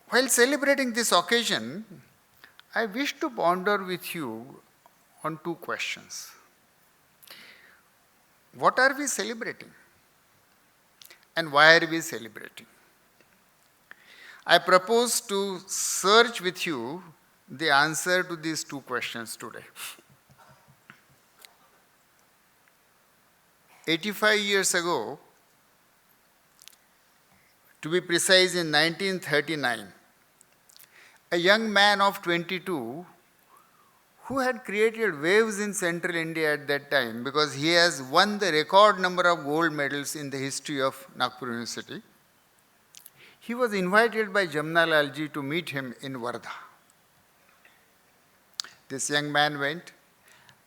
While celebrating this occasion, I wish to ponder with you on two questions. What are we celebrating? And why are we celebrating? I propose to search with you the answer to these two questions today. 85 years ago, to be precise in 1939, a young man of 22 who had created waves in central India at that time because he has won the record number of gold medals in the history of Nagpur University. He was invited by Jamnalal ji to meet him in Wardha. This young man went,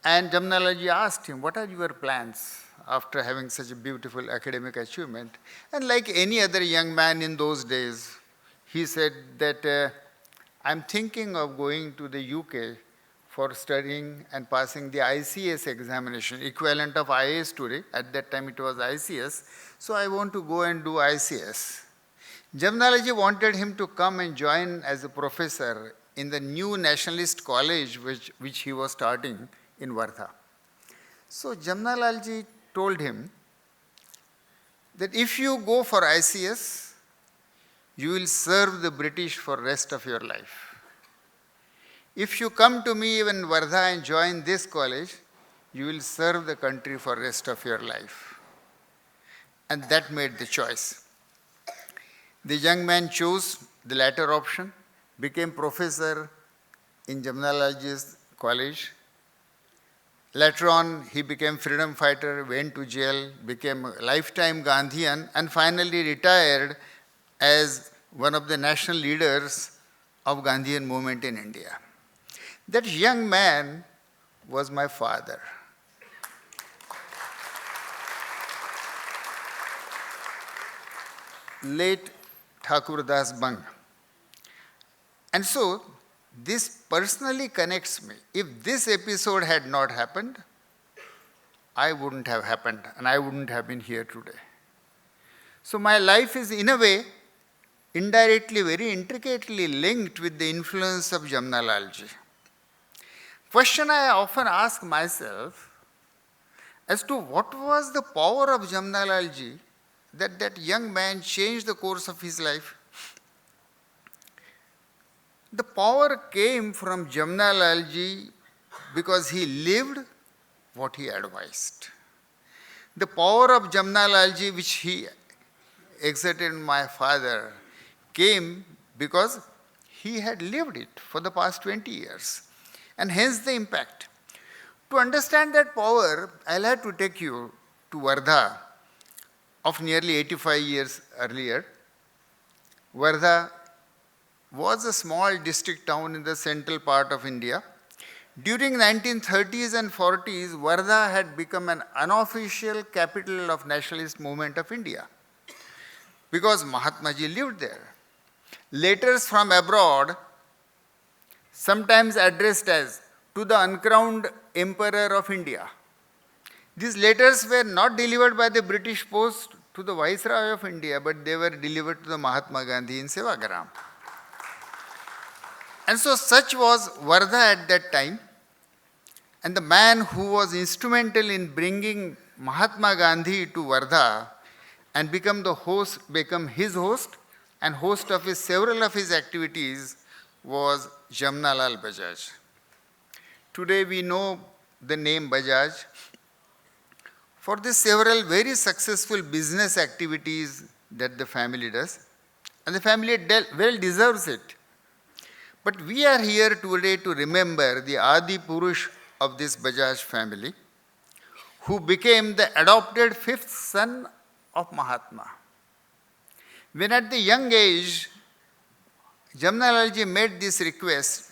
and Jamnalal ji asked him, "What are your plans after having such a beautiful academic achievement?" And like any other young man in those days, he said that I'm thinking of going to the UK for studying and passing the ICS examination, equivalent of IAS today. At that time it was ICS. So I want to go and do ICS. Jamnalal ji wanted him to come and join as a professor in the new nationalist college which he was starting in Wardha. So Jamnalal ji told him that if you go for ICS, you will serve the British for rest of your life. If you come to me in Wardha and join this college, you will serve the country for rest of your life. And that made the choice. The young man chose the latter option, became professor in Jamnalal ji's college. Later on, he became freedom fighter, went to jail, became a lifetime Gandhian, and finally retired as one of the national leaders of Gandhian movement in India. That young man was my father. Late Thakur Das Bang. And so, this personally connects me. If this episode had not happened, I wouldn't have happened and I wouldn't have been here today. So my life is in a way, indirectly, very intricately linked with the influence of Jamnalal ji. Question I often ask myself as to what was the power of Jamnalal ji that young man changed the course of his life. The power came from Jamnalal ji because he lived what he advised. The power of Jamnalal ji which he exerted in my father came because he had lived it for the past 20 years. And hence the impact. To understand that power, I'll have to take you to Wardha of nearly 85 years earlier. Wardha was a small district town in the central part of India. During 1930s and 40s, Wardha had become an unofficial capital of nationalist movement of India because Mahatma ji lived there. Letters from abroad, sometimes addressed as to the uncrowned Emperor of India. These letters were not delivered by the British post to the Viceroy of India, but they were delivered to the Mahatma Gandhi in Sevagram. And so such was Wardha at that time. And the man who was instrumental in bringing Mahatma Gandhi to Wardha and become his host and host of several of his activities was Jamnalal Bajaj. Today we know the name Bajaj for the several very successful business activities that the family does. And the family well deserves it. But we are here today to remember the Adi Purush of this Bajaj family, who became the adopted fifth son of Mahatma. When at the young age, Jamnalal ji made this request,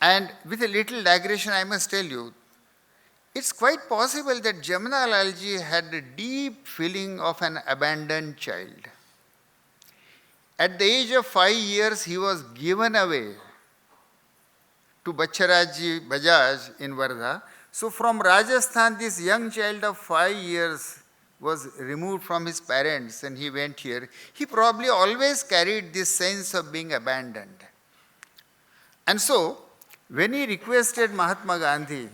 and with a little digression I must tell you, it's quite possible that Jamnalal ji had a deep feeling of an abandoned child. At the age of 5 years, he was given away to Bachcharaj Bajaj in Wardha. So from Rajasthan, this young child of 5 years was removed from his parents and he went here, he probably always carried this sense of being abandoned. And so, when he requested Mahatma Gandhi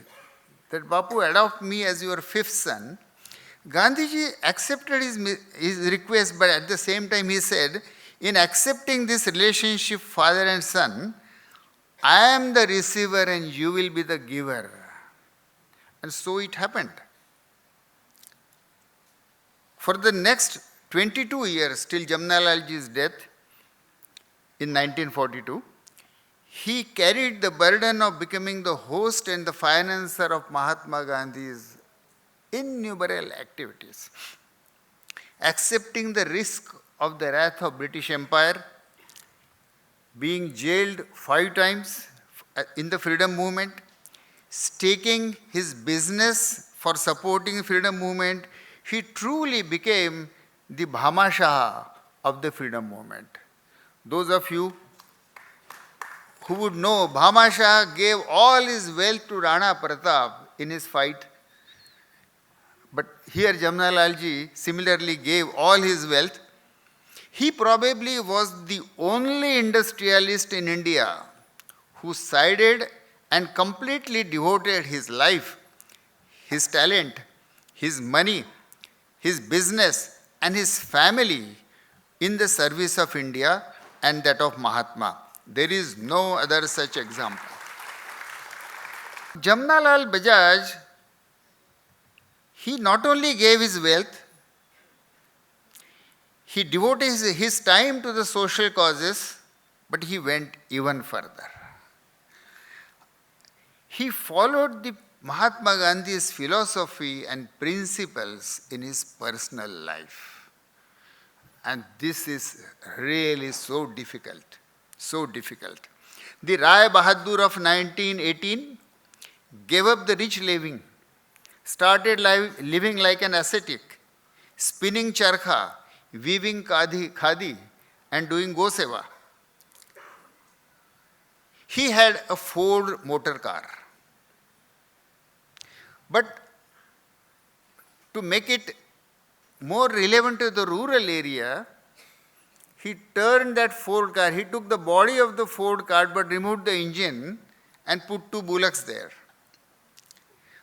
that Bapu adopt me as your fifth son, Gandhiji accepted his request, but at the same time he said, in accepting this relationship, father and son, I am the receiver and you will be the giver. And so it happened. For the next 22 years, till Jamnalalji's death in 1942, he carried the burden of becoming the host and the financer of Mahatma Gandhi's innumerable activities, accepting the risk of the wrath of British Empire, being jailed 5 times in the freedom movement, staking his business for supporting the freedom movement. He truly became the Bhamashaha of the freedom movement. Those of you who would know, Bhamashaha gave all his wealth to Rana Pratap in his fight. But here Jamnalalji similarly gave all his wealth. He probably was the only industrialist in India who sided and completely devoted his life, his talent, his money, his business and his family in the service of India and that of Mahatma. There is no other such example. Jamnalal Bajaj, he not only gave his wealth, he devoted his time to the social causes, but he went even further. He followed the Mahatma Gandhi's philosophy and principles in his personal life. And this is really so difficult, so difficult. The Rai Bahadur of 1918 gave up the rich living, started living like an ascetic, spinning charkha, weaving khadi and doing go seva. He had a Ford motor car. But to make it more relevant to the rural area, he turned that Ford car, he took the body of the Ford car but removed the engine and put 2 bullocks there.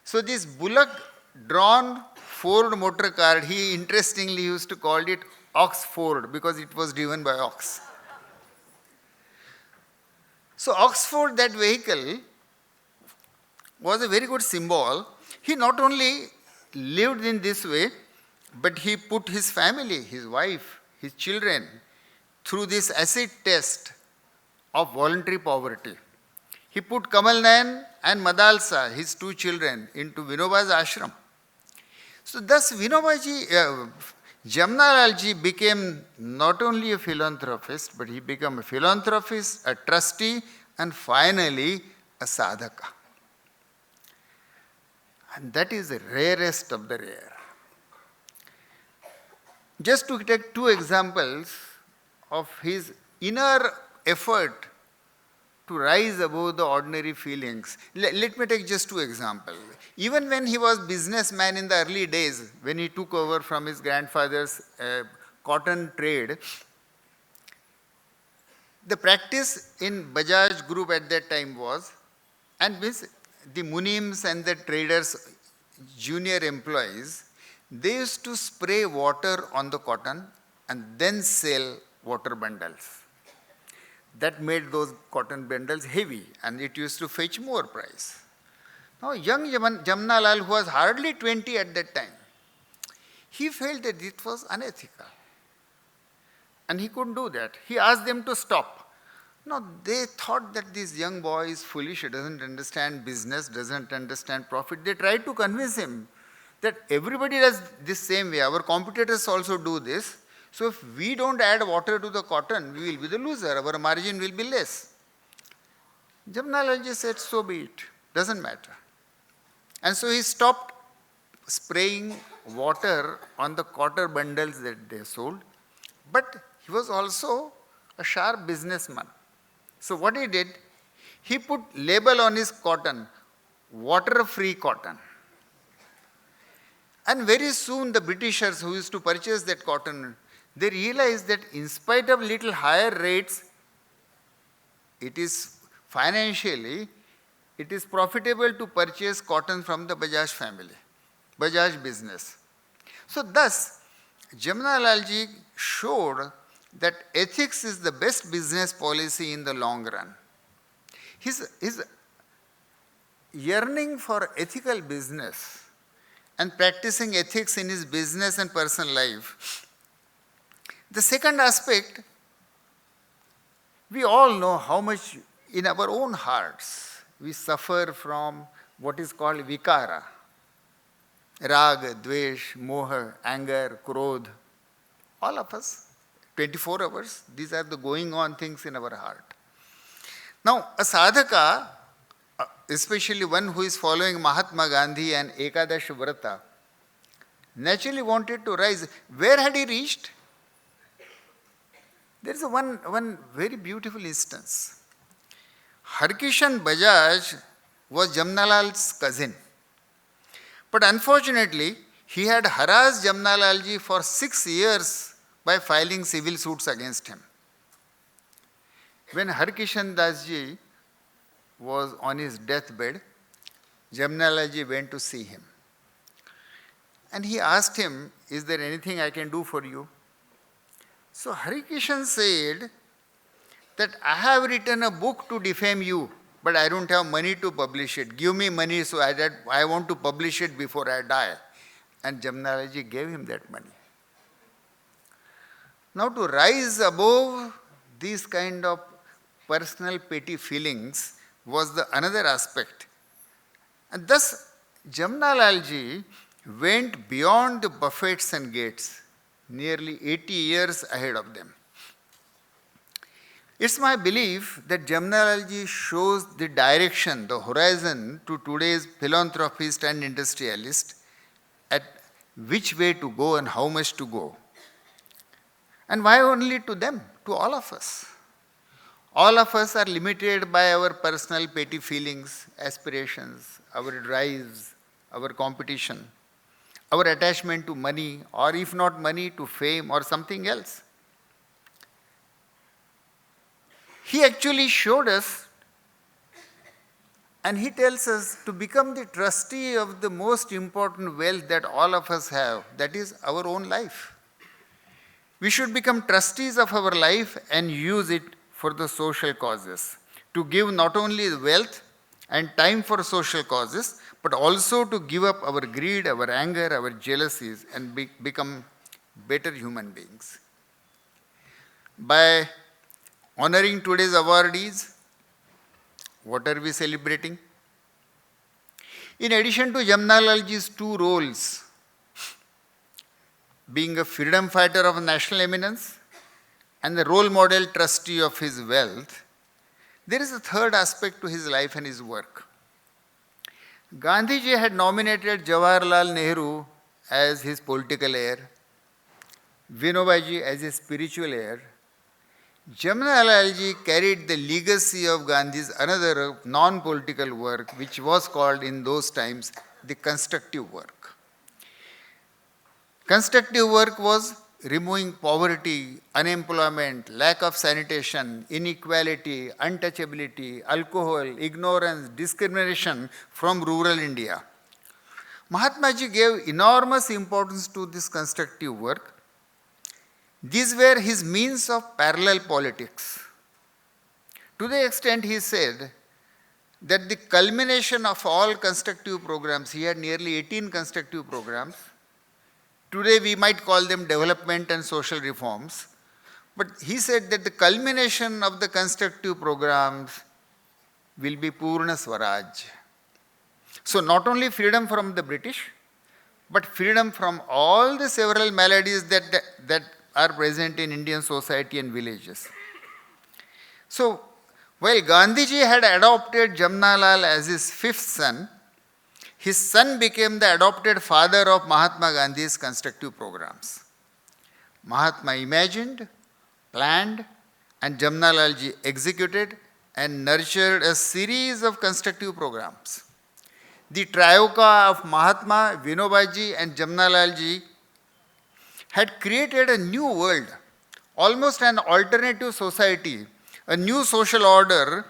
So this bullock-drawn Ford motor car, he interestingly used to call it Oxford because it was driven by ox. So Oxford, that vehicle, was a very good symbol. He not only lived in this way, but he put his family, his wife, his children, through this acid test of voluntary poverty. He put Kamal Nayan and Madalsa, his 2 children, into Vinoba's ashram. So thus Jamnalalji became not only a philanthropist, but he became a philanthropist, a trustee, and finally a sadhaka. And that is the rarest of the rare. Just to take 2 examples of his inner effort to rise above the ordinary feelings. Let me take just 2 examples. Even when he was businessman in the early days, when he took over from his grandfather's cotton trade, the practice in Bajaj group at that time was, and the Munims and the traders, junior employees, they used to spray water on the cotton and then sell water bundles. That made those cotton bundles heavy and it used to fetch more price. Now young Jamnalal, who was hardly 20 at that time, he felt that it was unethical. And he couldn't do that. He asked them to stop. No, they thought that this young boy is foolish, he doesn't understand business, doesn't understand profit. They tried to convince him that everybody does this same way. Our competitors also do this. So if we don't add water to the cotton, we will be the loser. Our margin will be less. Jamnalalji said, so be it. Doesn't matter. And so he stopped spraying water on the cotton bundles that they sold. But he was also a sharp businessman. So what he did, he put label on his cotton, water-free cotton. And very soon the Britishers who used to purchase that cotton, they realized that in spite of little higher rates, it is financially, it is profitable to purchase cotton from the Bajaj family, Bajaj business. So thus, Jamnalal ji showed that ethics is the best business policy in the long run. His yearning for ethical business and practicing ethics in his business and personal life. The second aspect, we all know how much in our own hearts we suffer from what is called vikara. Raga, dvesh, moha, anger, krodh. All of us, 24 hours, these are the going on things in our heart. Now, a sadhaka, especially one who is following Mahatma Gandhi and Ekadash Vrata, naturally wanted to rise. Where had he reached? There is one very beautiful instance. Harkishan Bajaj was Jamnalal's cousin. But unfortunately, he had harassed Jamnalal ji for 6 years by filing civil suits against him. When Harkishan Das ji was on his deathbed, Jamnalal ji went to see him. And he asked him, "Is there anything I can do for you?" So Harkishan said that, "I have written a book to defame you, but I don't have money to publish it. Give me money so I want to publish it before I die." And Jamnalal ji gave him that money. Now to rise above these kind of personal petty feelings was the another aspect. And thus Jamnalal ji went beyond the buffets and gates, nearly 80 years ahead of them. It's my belief that Jamnalal ji shows the direction, the horizon to today's philanthropist and industrialist at which way to go and how much to go. And why only to them? To all of us. All of us are limited by our personal petty feelings, aspirations, our drives, our competition, our attachment to money, or if not money, to fame or something else. He actually showed us, and he tells us to become the trustee of the most important wealth that all of us have, that is our own life. We should become trustees of our life and use it for the social causes, to give not only the wealth and time for social causes, but also to give up our greed, our anger, our jealousies, and become better human beings. By honoring today's awardees, what are we celebrating? In addition to Jamnalal ji's 2 roles, being a freedom fighter of national eminence and the role model trustee of his wealth, there is a third aspect to his life and his work. Gandhiji had nominated Jawaharlal Nehru as his political heir, Vinobaji as his spiritual heir. Jamnalal ji carried the legacy of Gandhi's another non-political work, which was called in those times the constructive work. Constructive work was removing poverty, unemployment, lack of sanitation, inequality, untouchability, alcohol, ignorance, discrimination from rural India. Mahatma ji gave enormous importance to this constructive work. These were his means of parallel politics. To the extent he said that the culmination of all constructive programs, he had nearly 18 constructive programs. Today we might call them development and social reforms. But he said that the culmination of the constructive programs will be Purna Swaraj. So not only freedom from the British, but freedom from all the several maladies that are present in Indian society and villages. So while Gandhiji had adopted Jamnalal as his 5th son, his son became the adopted father of Mahatma Gandhi's constructive programs. Mahatma imagined, planned, and Jamnalal ji executed and nurtured a series of constructive programs. The Trioka of Mahatma, Vinobaji and Jamnalalji had created a new world, almost an alternative society, a new social order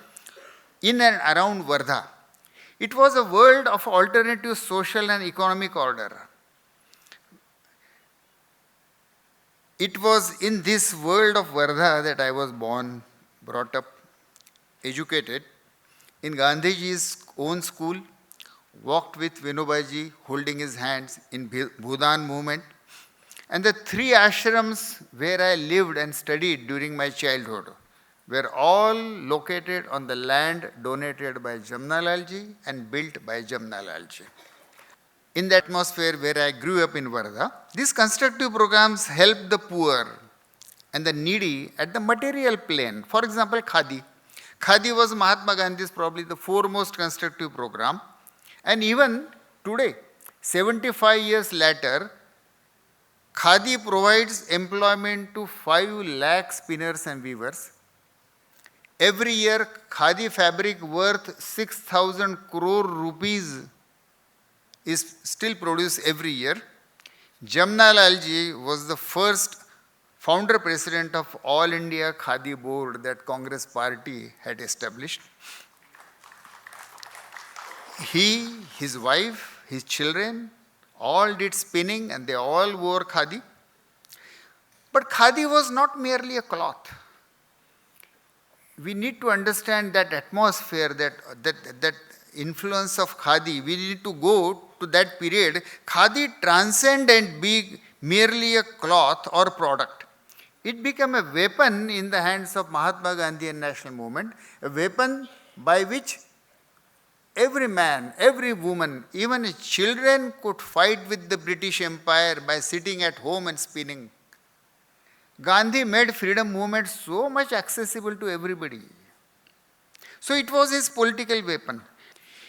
in and around Wardha. It was a world of alternative social and economic order. It was in this world of Wardha that I was born, brought up, educated, in Gandhiji's own school, walked with Vinobaji holding his hands in Bhudan movement, and the three ashrams where I lived and studied during my childhood were all located on the land donated by Jamnalalji and built by Jamnalalji. In the atmosphere where I grew up in Wardha, these constructive programs helped the poor and the needy at the material plane. For example, Khadi. Khadi was Mahatma Gandhi's probably the foremost constructive program. And even today, 75 years later, Khadi provides employment to 5 lakh spinners and weavers. Every year, Khadi fabric worth 6,000 crore rupees is still produced every year. Jamnalalji was the first founder president of All India Khadi Board that Congress party had established. He, his wife, his children, all did spinning and they all wore khadi. But khadi was not merely a cloth. We need to understand that atmosphere, that influence of khadi. We need to go to that period. Khadi transcended being merely a cloth or product. It became a weapon in the hands of Mahatma Gandhi and national movement, a weapon by which every man, every woman, even children could fight with the British Empire by sitting at home and spinning. Gandhi made freedom movement so much accessible to everybody. So it was his political weapon.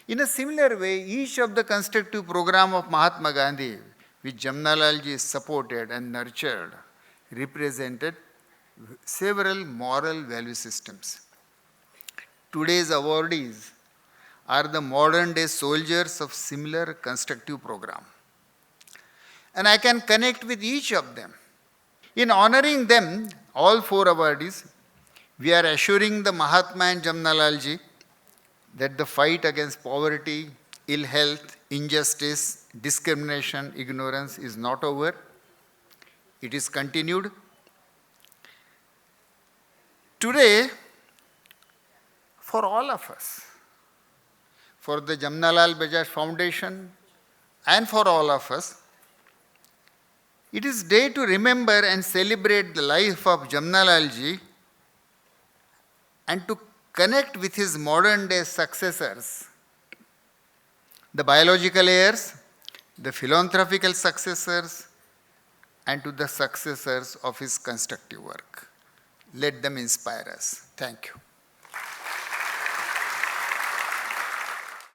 In a similar way, each of the constructive program of Mahatma Gandhi, which Jamnalalji supported and nurtured, represented several moral value systems. Today's awardees are the modern day soldiers of similar constructive program. And I can connect with each of them. In honoring them, all four awardees, we are assuring the Mahatma and Jamnalalji that the fight against poverty, ill health, injustice, discrimination, ignorance is not over. It is continued. Today, for all of us, for the Jamnalal Bajaj Foundation and for all of us, it is day to remember and celebrate the life of Jamnalalji and to connect with his modern day successors, the biological heirs, the philanthropical successors, and to the successors of his constructive work. Let them inspire us. Thank you.